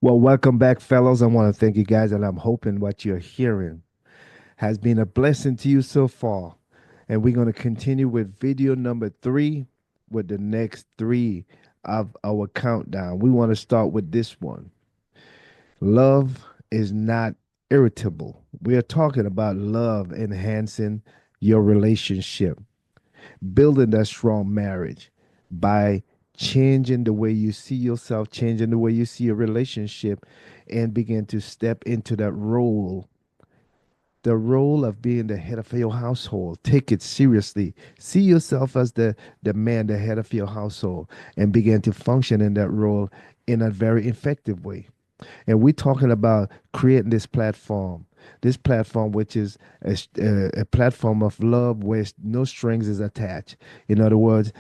Well, welcome back, fellows. I want to thank you guys, and I'm hoping what you're hearing has been a blessing to you so far. And we're going to continue with video number three with the next three of our countdown. We want to start with this one. Love is not irritable. We are talking about love enhancing your relationship, building that strong marriage by changing the way you see yourself, changing the way you see your relationship, and begin to step into that role, the role of being the head of your household. Take it seriously. See yourself as the man, the head of your household, and begin to function in that role in a very effective way. And we're talking about creating this platform which is a platform of love where no strings is attached. In other words,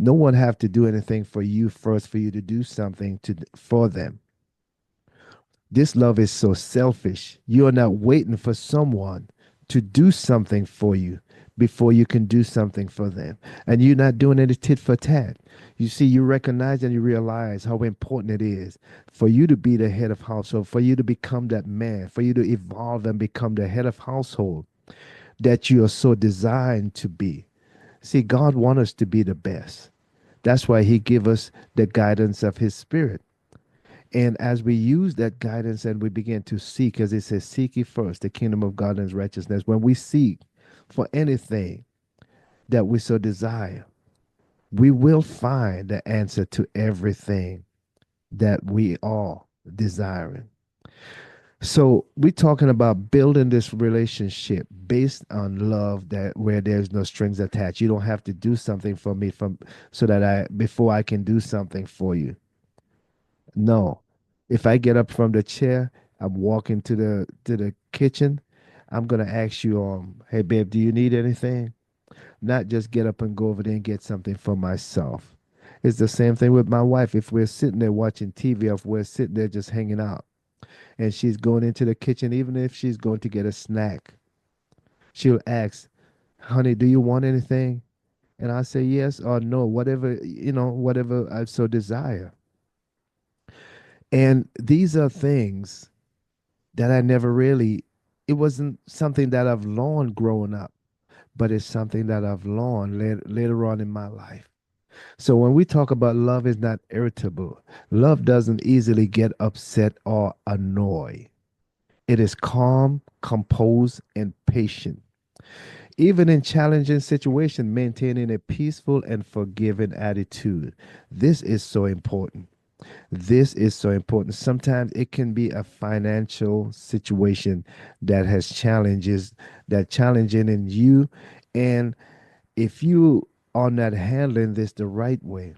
no one have to do anything for you first for you to do something for them. This love is so selfish. You are not waiting for someone to do something for you before you can do something for them. And you're not doing any tit for tat. You see, you recognize and you realize how important it is for you to be the head of household, for you to become that man, for you to evolve and become the head of household that you are so designed to be. See, God wants us to be the best. That's why he give us the guidance of his spirit. And as we use that guidance and we begin to seek, as it says, seek ye first the kingdom of God and his righteousness, when we seek for anything that we so desire, we will find the answer to everything that we are desiring. So we're talking about building this relationship based on love that where there's no strings attached. You don't have to do something for me from so that I before I can do something for you. No. If I get up from the chair, I'm walking to the kitchen, I'm gonna ask you, hey babe, do you need anything? Not just get up and go over there and get something for myself. It's the same thing with my wife. If we're sitting there watching TV or if we're sitting there just hanging out and she's going into the kitchen, even if she's going to get a snack, she'll ask, honey, do you want anything? And I say yes or no, whatever, whatever I so desire. And these are things that I never really, it wasn't something that I've learned growing up, but it's something that I've learned later on in my life. So when we talk about love is not irritable, love doesn't easily get upset or annoyed. It is calm, composed, and patient. Even in challenging situations, maintaining a peaceful and forgiving attitude. This is so important. This is so important. Sometimes it can be a financial situation that has challenges, that challenging in you. And if you are not handling this the right way,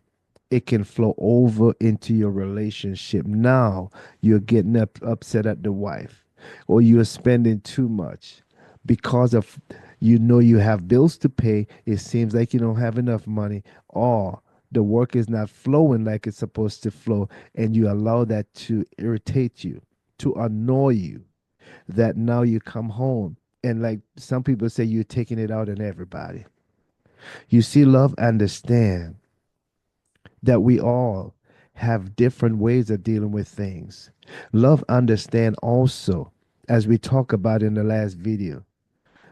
it can flow over into your relationship. Now you're getting upset at the wife, or you're spending too much because of you have bills to pay. It seems like you don't have enough money, or the work is not flowing like it's supposed to flow, and you allow that to irritate you, to annoy you. That now you come home and, like some people say, you're taking it out on everybody. You see, love understand that we all have different ways of dealing with things. Love understand also, as we talked about in the last video,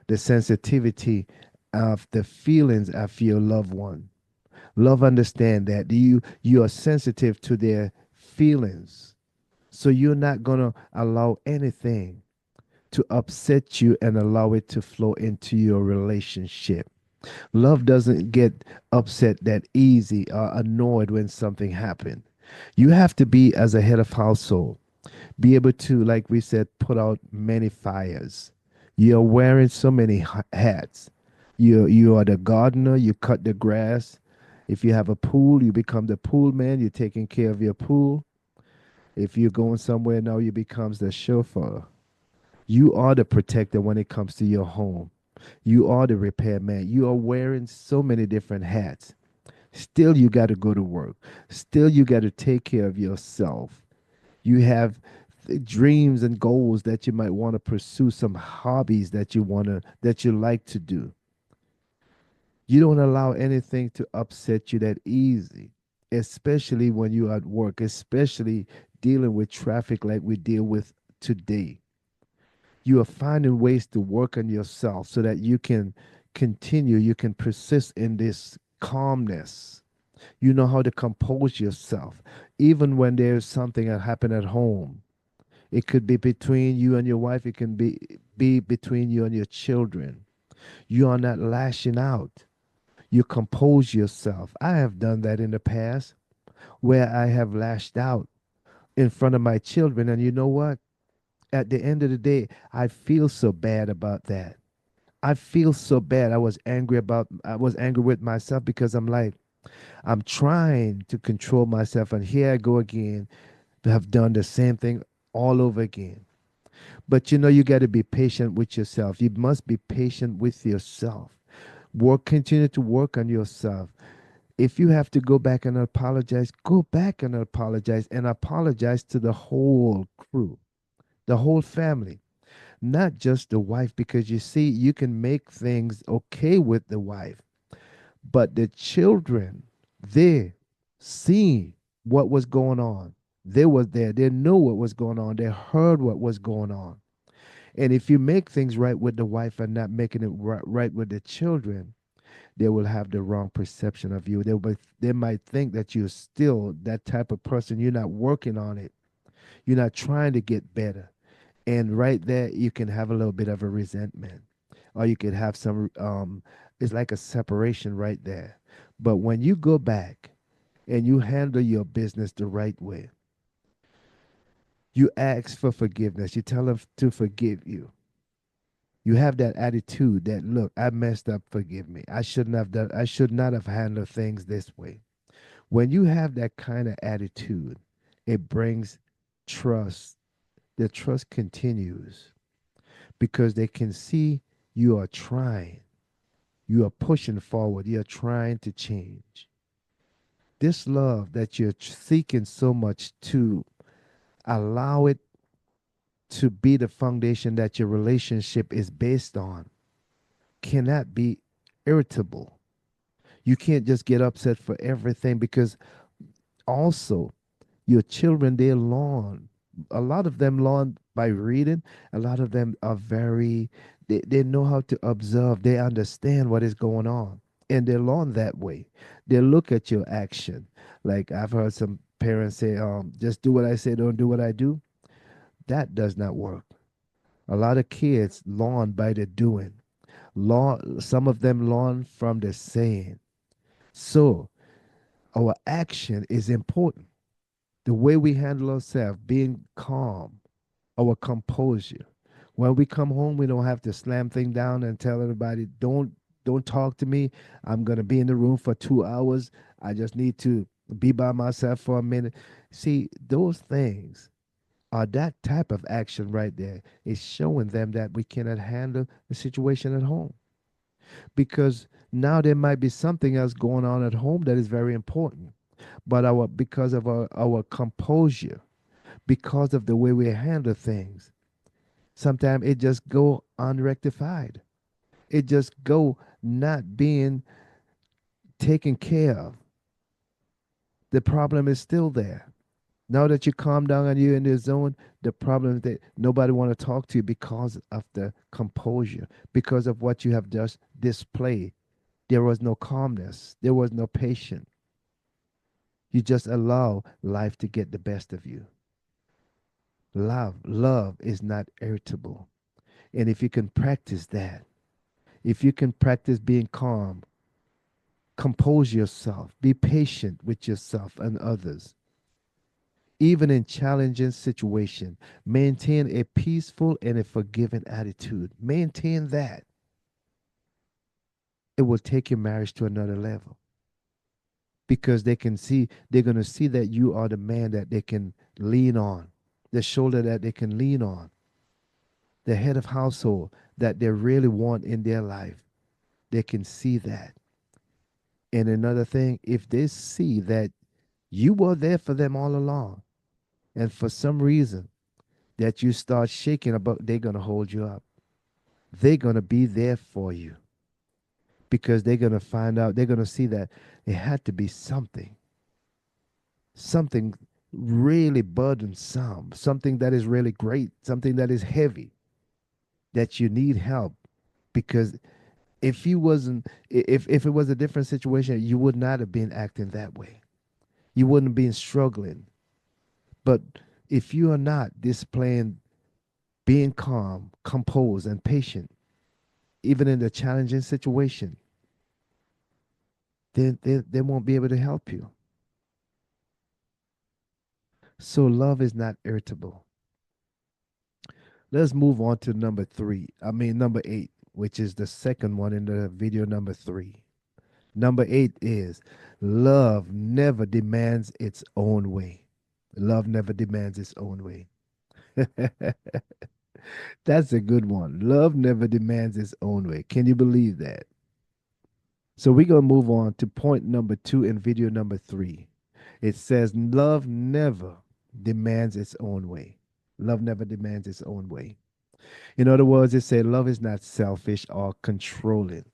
the sensitivity of the feelings of your loved one. Love understand that you are sensitive to their feelings. So you're not going to allow anything to upset you and allow it to flow into your relationship. Love doesn't get upset that easy or annoyed when something happened. You have to be, as a head of household, be able to, like we said, put out many fires. You're wearing so many hats. You are the gardener, you cut the grass. If you have a pool, you become the pool man, you're taking care of your pool. If you're going somewhere now, you becomes the chauffeur. You are the protector when it comes to your home. You are the repairman. You are wearing so many different hats. Still, you got to go to work. Still, you got to take care of yourself. You have dreams and goals that you might want to pursue, some hobbies that you like to do. You don't allow anything to upset you that easy, especially when you're at work, especially dealing with traffic like we deal with today. You are finding ways to work on yourself so that you can continue, you can persist in this calmness. You know how to compose yourself, even when there's something that happened at home. It could be between you and your wife, it can be between you and your children. You are not lashing out. You compose yourself. I have done that in the past where I have lashed out in front of my children. And you know what? At the end of the day, I feel so bad about that. I feel so bad. I was angry with myself because I'm like, I'm trying to control myself. And here I go again, to have done the same thing all over again. But you know, you got to be patient with yourself. You must be patient with yourself. Continue to work on yourself. If you have to go back and apologize, go back and apologize to the whole crew, the whole family, not just the wife, because you see, you can make things okay with the wife, but the children, they see what was going on. They was there. They know what was going on. They heard what was going on. And if you make things right with the wife and not making it right with the children, they will have the wrong perception of you. They might think that you're still that type of person. You're not working on it. You're not trying to get better. And right there, you can have a little bit of a resentment, or you could have some. It's like a separation right there. But when you go back and you handle your business the right way, you ask for forgiveness. You tell them to forgive you. You have that attitude that, look, I messed up, forgive me. I should not have handled things this way. When you have that kind of attitude, it brings trust. The trust continues because they can see you are trying. You are pushing forward. You're trying to change. This love that you're seeking so much to allow it to be the foundation that your relationship is based on cannot be irritable. You can't just get upset for everything because also your children, they learn. A lot of them learn by reading. A lot of them are they know how to observe. They understand what is going on. And they learn that way. They look at your action. Like I've heard some parents say, just do what I say, don't do what I do. That does not work. A lot of kids learn by the doing. Some of them learn from the saying. So our action is important. The way we handle ourselves, being calm, our composure. When we come home, we don't have to slam things down and tell everybody, don't talk to me. I'm gonna be in the room for 2 hours. I just need to be by myself for a minute. See, those things are that type of action right there is showing them that we cannot handle the situation at home. Because now there might be something else going on at home that is very important. But because of our composure, because of the way we handle things, sometimes it just go unrectified. It just go not being taken care of. The problem is still there. Now that you calm down and you're in the zone, the problem is that nobody want to talk to you because of the composure, because of what you have just displayed. There was no calmness. There was no patience. You just allow life to get the best of you. Love is not irritable. And if you can practice that, if you can practice being calm, compose yourself, be patient with yourself and others, even in challenging situations, maintain a peaceful and a forgiving attitude. Maintain that. It will take your marriage to another level because they're going to see that you are the man that they can lean on, the shoulder that they can lean on, the head of household that they really want in their life. They can see that. And another thing, if they see that you were there for them all along, and for some reason that you start shaking about, they're going to hold you up. They're going to be there for you because they're going to find out, they're going to see that it had to be something. Something. really burdensome, something that is really great, something that is heavy, that you need help. Because if you wasn't, if it was a different situation, you would not have been acting that way. You wouldn't have been struggling. But if you are not displaying being calm, composed, and patient, even in the challenging situation, then they won't be able to help you. So love is not irritable. Let's move on to number three. I mean, number eight, which is the second one in the video number three. Number eight is love never demands its own way. Love never demands its own way. That's a good one. Love never demands its own way. Can you believe that? So we're going to move on to point number two in video number three. It says, love never demands its own way. Love never demands its own way. In other words, it says, love is not selfish or controlling.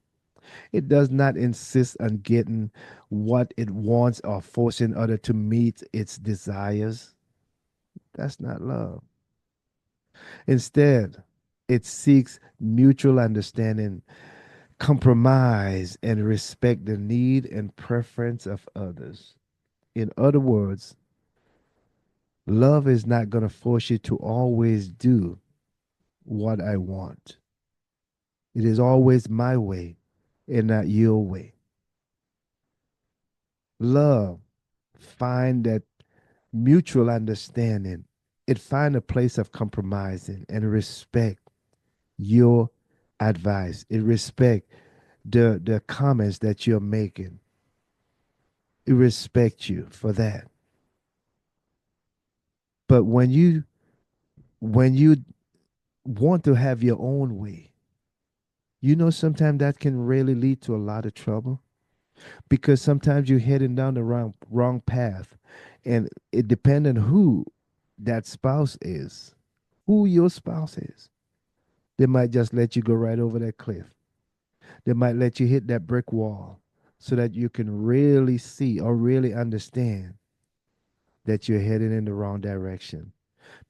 It does not insist on getting what it wants or forcing other to meet its desires. That's not love. Instead, it seeks mutual understanding, compromise, and respect the need and preference of others. In other words, love is not going to force you to always do what I want. It is always my way and not your way. Love find that mutual understanding. It find a place of compromising and respect your advice. It respect the comments that you're making. It respect you for that. But when you want to have your own way, sometimes that can really lead to a lot of trouble, because sometimes you're heading down the wrong path, and it depends on who that spouse is, who your spouse is. They might just let you go right over that cliff. They might let you hit that brick wall so that you can really see or really understand that you're heading in the wrong direction,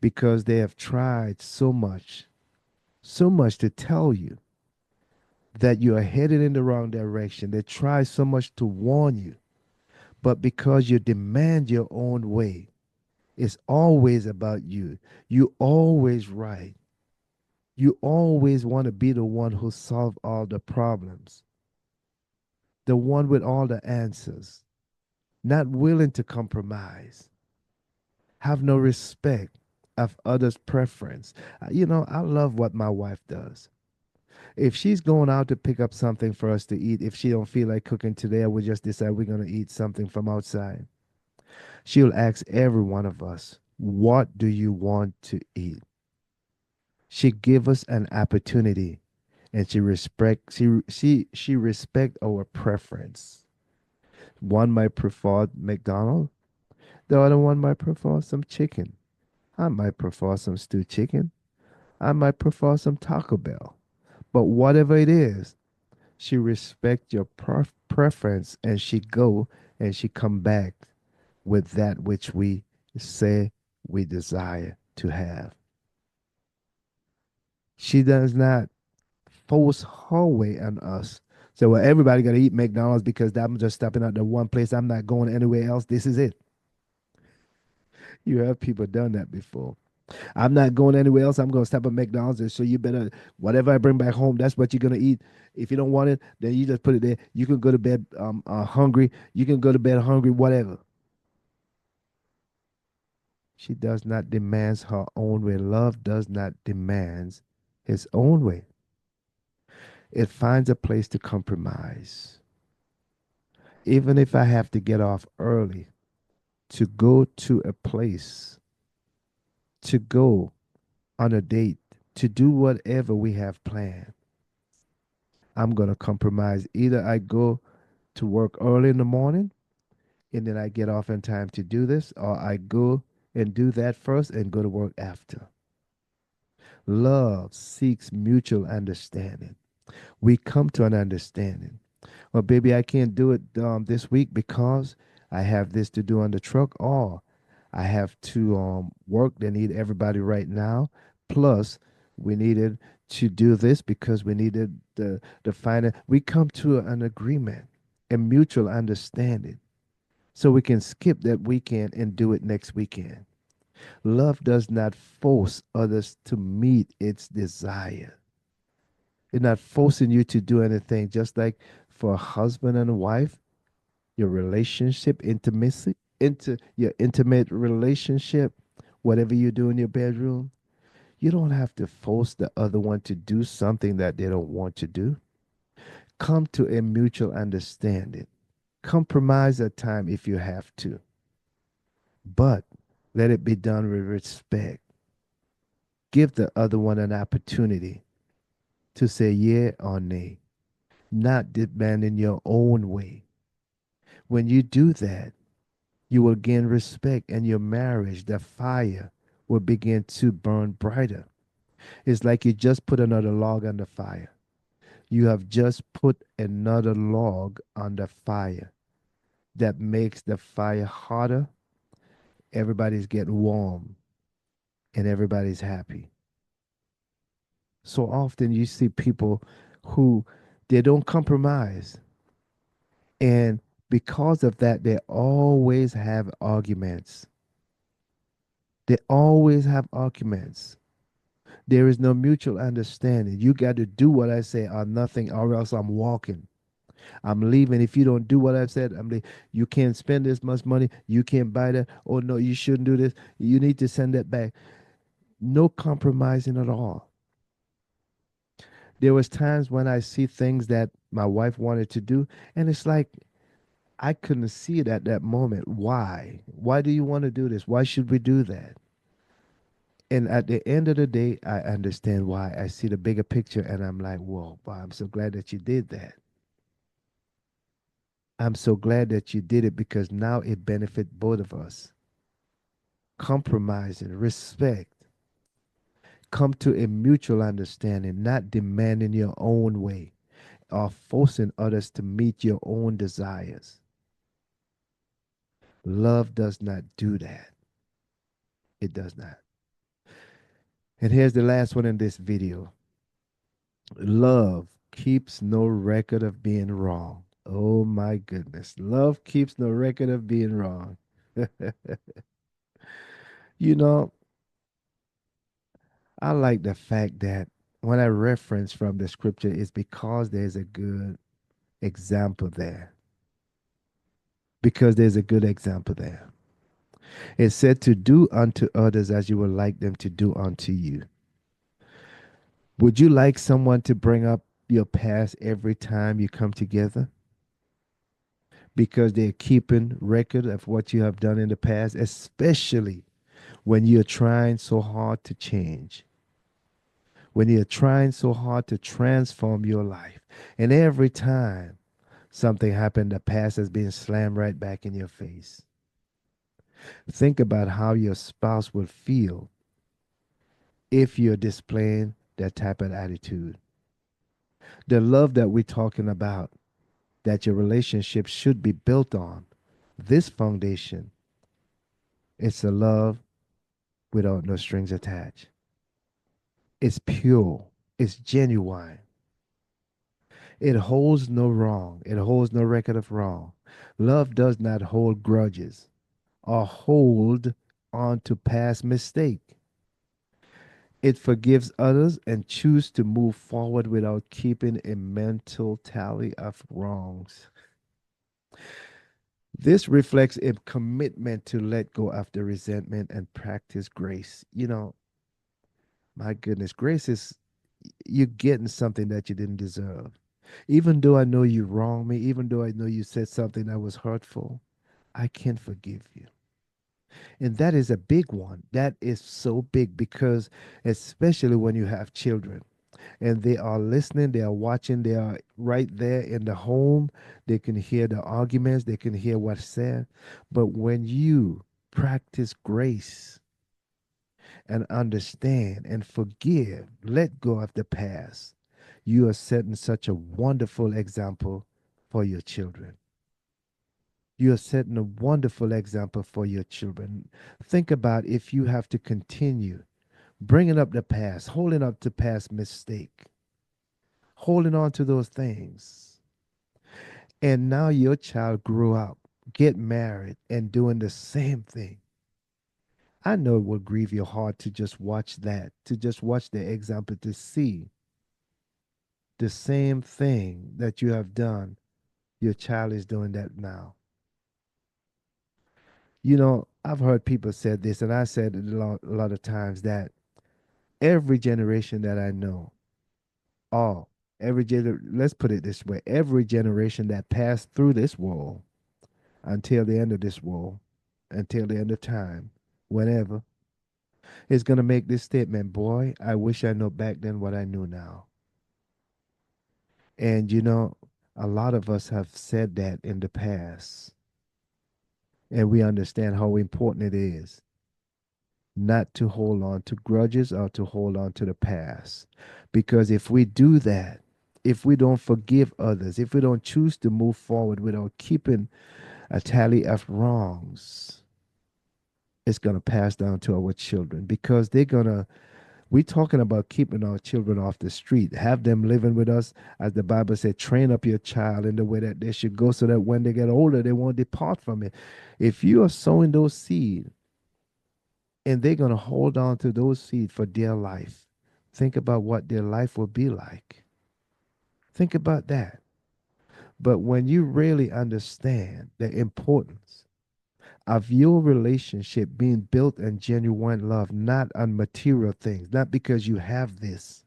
because they have tried so much to tell you that you are headed in the wrong direction. They try so much to warn you, but because you demand your own way, it's always about you. You always right. You always want to be the one who solve all the problems, the one with all the answers, not willing to compromise, have no respect of others' preference. I love what my wife does. If she's going out to pick up something for us to eat, if she don't feel like cooking today, or we just decide we're going to eat something from outside, she'll ask every one of us, what do you want to eat? She give us an opportunity, and she respect our preference. One might prefer McDonald's, the other one might prefer some chicken. I might prefer some stewed chicken. I might prefer some Taco Bell. But whatever it is, she respect your preference, and she go and she come back with that which we say we desire to have. She does not force her way on us. So, well, everybody got to eat McDonald's because I'm just stopping at the one place. I'm not going anywhere else. This is it. You have people done that before. I'm not going anywhere else. I'm going to stop at McDonald's. And so you better, whatever I bring back home, that's what you're going to eat. If you don't want it, then you just put it there. You can go to bed hungry. You can go to bed hungry, whatever. She does not demand her own way. Love does not demand his own way. It finds a place to compromise. Even if I have to get off early to go to a place, to go on a date, to do whatever we have planned, I'm going to compromise. Either I go to work early in the morning and then I get off in time to do this, or I go and do that first and go to work after. Love seeks mutual understanding. We come to an understanding. Well, baby, I can't do it this week because I have this to do on the truck, or I have to work. They need everybody right now. Plus, we needed to do this because we needed the finance. We come to an agreement, a mutual understanding, so we can skip that weekend and do it next weekend. Love does not force others to meet its desire. It's not forcing you to do anything. Just like for a husband and a wife, your relationship, intimacy, into your intimate relationship, whatever you do in your bedroom, you don't have to force the other one to do something that they don't want to do. Come to a mutual understanding. Compromise at time if you have to, but let it be done with respect. Give the other one an opportunity to say yeah or nay, not demanding your own way. When you do that, you will gain respect, and your marriage, the fire, will begin to burn brighter. It's like you just put another log on the fire. You have just put another log on the fire that makes the fire hotter. Everybody's getting warm and everybody's happy. So often you see people who they don't compromise, and because of that they always have arguments. They always have arguments. There is no mutual understanding. You got to do what I say or nothing, or else I'm walking. I'm leaving. If you don't do what I've said, I'm leaving. You can't spend this much money. You can't buy that. Oh no, you shouldn't do this. You need to send that back. No compromising at all. There was times when I see things that my wife wanted to do, and it's like I couldn't see it at that moment. Why? Why do you want to do this? Why should we do that? And at the end of the day, I understand why. I see the bigger picture and I'm like, whoa, wow, I'm so glad that you did that. I'm so glad that you did it because now it benefit both of us. Compromising, respect, come to a mutual understanding, not demanding your own way or forcing others to meet your own desires. Love does not do that. It does not. And here's the last one in this video. Love keeps no record of being wrong. Oh my goodness. Love keeps no record of being wrong. You know, I like the fact that when I reference from the scripture, it's because there's a good example there. Because there's a good example there. It said to do unto others as you would like them to do unto you. Would you like someone to bring up your past every time you come together? Because they're keeping record of what you have done in the past, especially when you're trying so hard to change, when you're trying so hard to transform your life. And every time something happened, the past has been slammed right back in your face. Think about how your spouse would feel if you're displaying that type of attitude. The love that we're talking about, that your relationship should be built on, this foundation, it's a love without no strings attached. It's pure, it's genuine. It holds no wrong, it holds no record of wrong. Love does not hold grudges or hold on to past mistake. It forgives others and choose to move forward without keeping a mental tally of wrongs. This reflects a commitment to let go of the resentment and practice grace. My goodness, grace is you're getting something that you didn't deserve. Even though I know you wronged me, even though I know you said something that was hurtful, I can forgive you. And that is a big one. That is so big because, especially when you have children and they are listening, they are watching, they are right there in the home, they can hear the arguments, they can hear what's said. But when you practice grace and understand and forgive, let go of the past, you are setting such a wonderful example for your children. You're setting a wonderful example for your children. Think about if you have to continue bringing up the past, holding up to past mistake, holding on to those things. And now your child grew up, get married, and doing the same thing. I know it will grieve your heart to just watch that, to just watch the example, to see the same thing that you have done. Your child is doing that now. You know, I've heard people say this, and I said it a lot of times that every generation that I know, oh, let's put it this way, every generation that passed through this world until the end of this world, until the end of time, whenever, is going to make this statement, boy, I wish I knew back then what I knew now. And you know, a lot of us have said that in the past, and we understand how important it is not to hold on to grudges or to hold on to the past. Because if we do that, if we don't forgive others, if we don't choose to move forward without keeping a tally of wrongs, it's going to pass down to our children because they're going to. We're talking about keeping our children off the street, have them living with us, as the Bible said, train up your child in the way that they should go so that when they get older, they won't depart from it. If you are sowing those seeds and they're going to hold on to those seeds for their life, think about what their life will be like. Think about that. But when you really understand the importance of your relationship being built on genuine love, not on material things, not because you have this,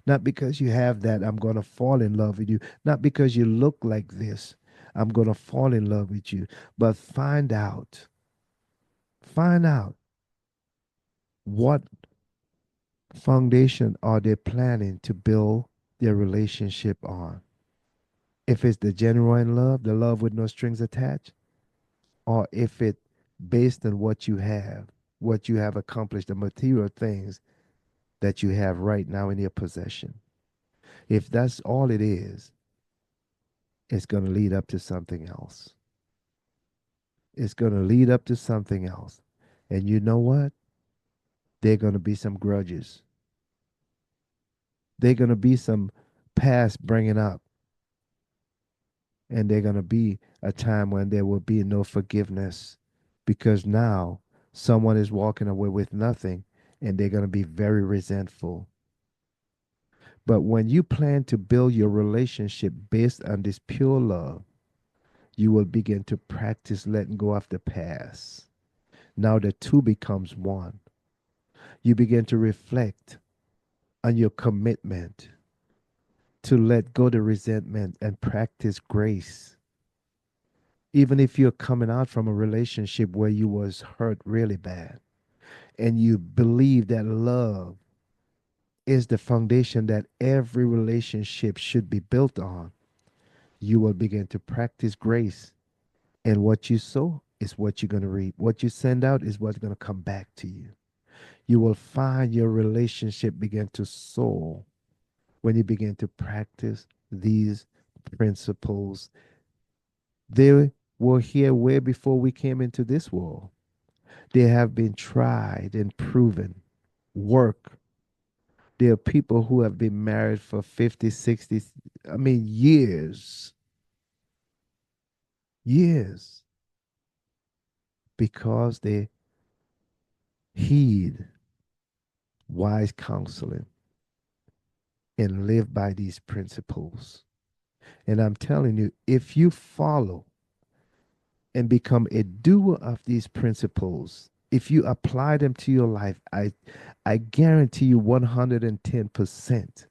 not because you have that, I'm going to fall in love with you. Not because you look like this, I'm going to fall in love with you. But find out what foundation are they planning to build their relationship on. If it's the genuine love, the love with no strings attached, or if it based on what you have accomplished, the material things that you have right now in your possession. If that's all it is, it's going to lead up to something else. It's going to lead up to something else. And you know what? There are going to be some grudges. There are going to be some past bringing up. And there's going to be a time when there will be no forgiveness because now someone is walking away with nothing and they're going to be very resentful. But when you plan to build your relationship based on this pure love, you will begin to practice letting go of the past. Now the two becomes one. You begin to reflect on your commitment to let go the resentment and practice grace. Even if you're coming out from a relationship where you was hurt really bad and you believe that love is the foundation that every relationship should be built on, you will begin to practice grace. And what you sow is what you're going to reap. What you send out is what's going to come back to you. You will find your relationship begin to soar when you begin to practice these principles. They were here way before we came into this world. They have been tried and proven. Work. There are people who have been married for 50, 60, I mean, years, years, because they heed wise counseling and live by these principles. And I'm telling you, if you follow and become a doer of these principles, if you apply them to your life, I guarantee you 110%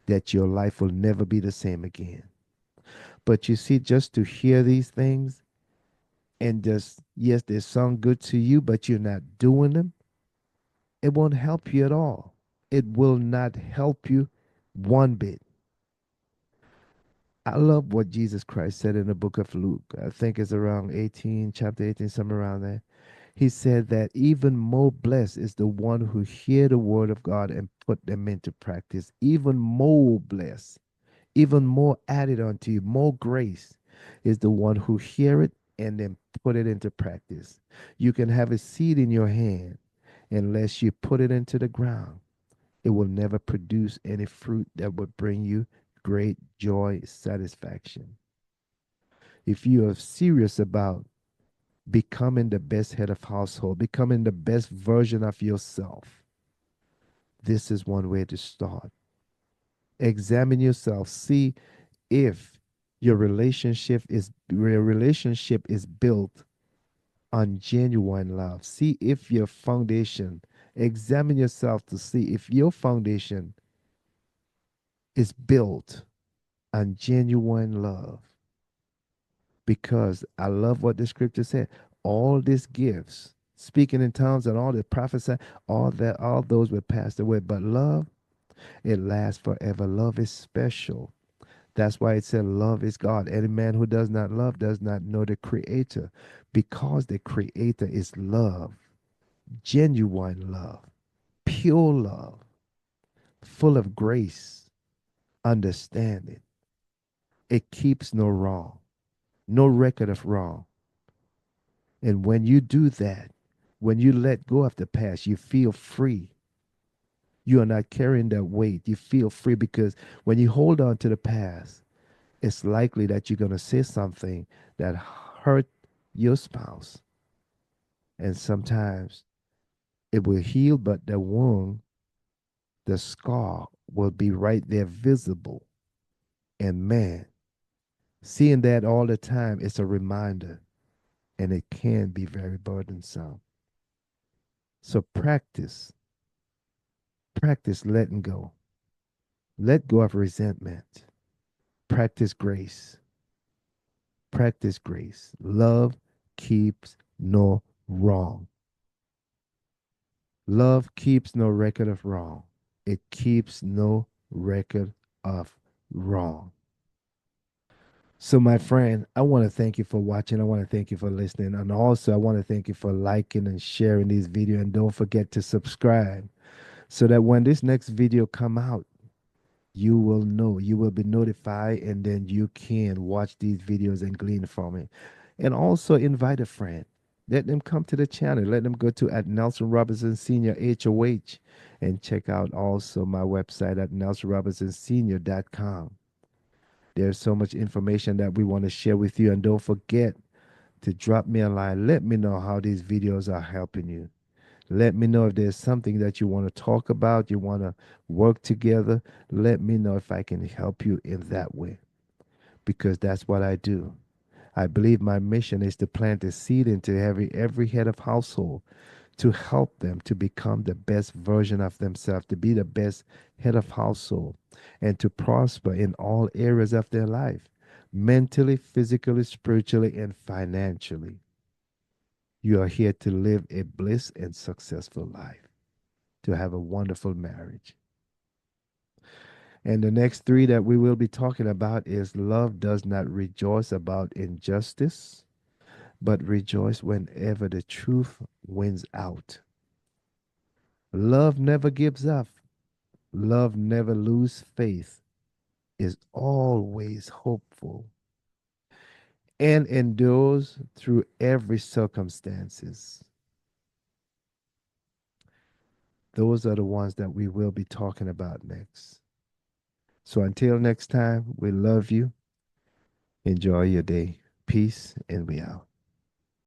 that your life will never be the same again. But you see, just to hear these things and just, yes, they sound good to you, but you're not doing them, it won't help you at all. It will not help you one bit. I love what Jesus Christ said in the book of Luke. I think it's around 18, chapter 18, somewhere around there. He said that even more blessed is the one who hear the word of God and put them into practice. Even more blessed, even more added unto you, more grace is the one who hear it and then put it into practice. You can have a seed in your hand unless you put it into the ground. It will never produce any fruit that would bring you great joy, satisfaction. If you are serious about becoming the best head of household, becoming the best version of yourself, this is one way to start. Examine yourself. See if your relationship is built on genuine love. See if your foundation, examine yourself to see if your foundation is built on genuine love. Because I love what the scripture said. All these gifts, speaking in tongues and all the prophesy, all those will pass away. But love, it lasts forever. Love is special. That's why it said love is God. Any man who does not love does not know the creator. Because the creator is love, genuine love, pure love, full of grace, understanding. It keeps no wrong, no record of wrong. And when you do that, when you let go of the past, you feel free. You are not carrying that weight. You feel free because when you hold on to the past, it's likely that you're going to say something that hurt your spouse. And sometimes it will heal, but the wound, the scar will be right there visible. And man, seeing that all the time is a reminder, and it can be very burdensome. So practice letting go. Let go of resentment. Practice grace. Practice grace. Love keeps no wrong. Love keeps no record of wrong. It keeps no record of wrong. So, my friend, I want to thank you for watching. I want to thank you for listening. And also, I want to thank you for liking and sharing these videos. And don't forget to subscribe so that when this next video come out, you will know, you will be notified, and then you can watch these videos and glean from it. And also invite a friend. Let them come to the channel. Let them go to at Nelson Robinson Senior HOH and check out also my website at nelsonrobinsonsenior.com. There's so much information that we want to share with you. And don't forget to drop me a line. Let me know how these videos are helping you. Let me know if there's something that you want to talk about, you want to work together. Let me know if I can help you in that way, because that's what I do. I believe my mission is to plant a seed into every head of household to help them to become the best version of themselves, to be the best head of household, and to prosper in all areas of their life, mentally, physically, spiritually, and financially. You are here to live a bliss and successful life, to have a wonderful marriage. And the next three that we will be talking about is love does not rejoice about injustice, but rejoice whenever the truth wins out. Love never gives up. Love never loses faith, is always hopeful, and endures through every circumstances. Those are the ones that we will be talking about next. So until next time, we love you. Enjoy your day. Peace, and we out.